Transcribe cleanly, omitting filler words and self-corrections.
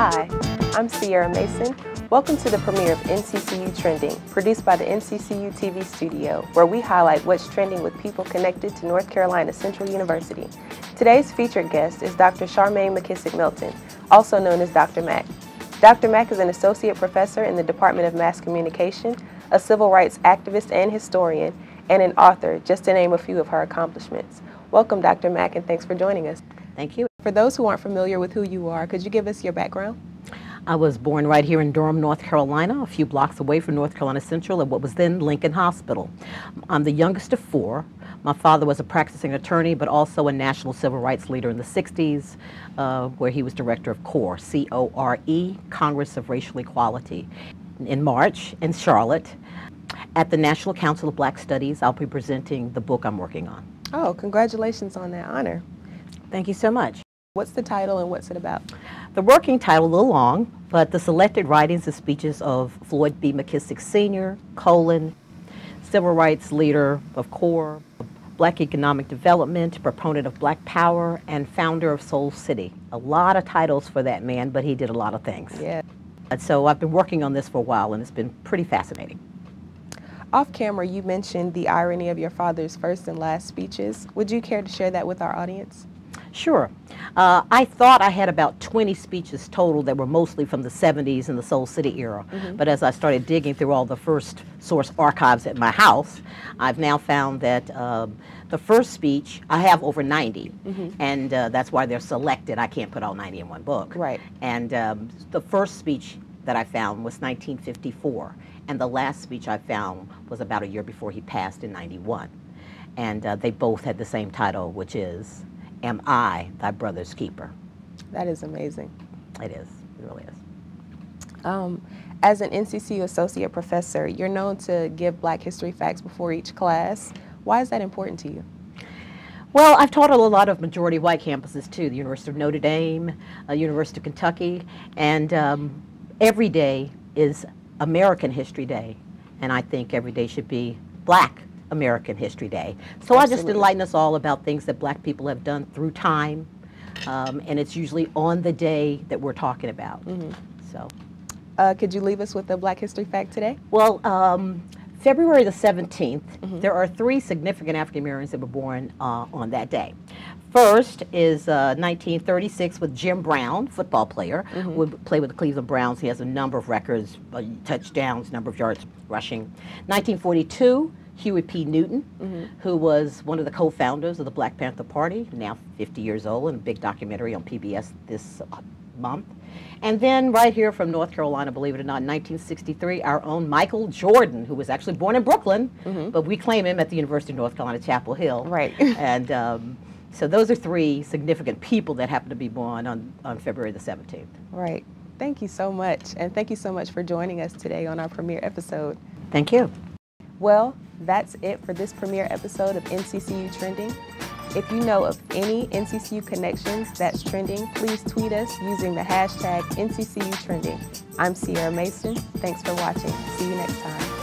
Hi, I'm Ciara Mason. Welcome to the premiere of NCCU Trending, produced by the NCCU TV Studio, where we highlight what's trending with people connected to North Carolina Central University. Today's featured guest is Dr. Charmaine McKissick-Melton, also known as Dr. Mac. Dr. Mac is an associate professor in the Department of Mass Communication, a civil rights activist and historian, and an author, just to name a few of her accomplishments. Welcome, Dr. Mac, and thanks for joining us. Thank you. For those who aren't familiar with who you are, could you give us your background? I was born right here in Durham, North Carolina, a few blocks away from North Carolina Central at what was then Lincoln Hospital. I'm the youngest of four. My father was a practicing attorney, but also a national civil rights leader in the 60s, where he was director of CORE, C-O-R-E, Congress of Racial Equality. In March, in Charlotte, at the National Council of Black Studies, I'll be presenting the book I'm working on. Oh, congratulations on that honor. Thank you so much. What's the title and what's it about? The working title, a little long, but the selected writings and speeches of Floyd B. McKissick Sr., civil rights leader of CORE, Black economic development, proponent of Black power, and founder of Soul City. A lot of titles for that man, but he did a lot of things. Yeah. And so I've been working on this for a while, and it's been pretty fascinating. Off camera, you mentioned the irony of your father's first and last speeches. Would you care to share that with our audience? Sure. I thought I had about 20 speeches total that were mostly from the 70s and the Soul City era. But as I started digging through all the first source archives at my house, I've now found that the first speech, I have over 90. And that's why they're selected. I can't put all 90 in one book. Right. And the first speech that I found was 1954. And the last speech I found was about a year before he passed in 91. And they both had the same title, which is, "Am I thy brother's keeper?" That is amazing. It is. It really is. As an NCCU associate professor, you're known to give Black history facts before each class. Why is that important to you? Well, I've taught at a lot of majority white campuses too, the University of Notre Dame, University of Kentucky, and every day is American History Day, and I think every day should be Black American History Day. So Absolutely. I just enlighten us all about things that Black people have done through time, and it's usually on the day that we're talking about. So, could you leave us with a Black history fact today? well, February the 17th, there are 3 significant African Americans that were born on that day. First is 1936 with Jim Brown, football player, who played with the Cleveland Browns. He has a number of records, touchdowns, number of yards rushing. 1942, Huey P. Newton, who was one of the co-founders of the Black Panther Party, now 50 years old, and a big documentary on PBS this month. And then right here from North Carolina, believe it or not, in 1963, our own Michael Jordan, who was actually born in Brooklyn, but we claim him at the University of North Carolina, Chapel Hill. Right. And so those are 3 significant people that happen to be born on February the 17th. Right. Thank you so much. And thank you so much for joining us today on our premiere episode. Thank you. Well, that's it for this premiere episode of NCCU Trending. If you know of any NCCU connections that's trending, please tweet us using the hashtag NCCU Trending. I'm Ciara Mason. Thanks for watching. See you next time.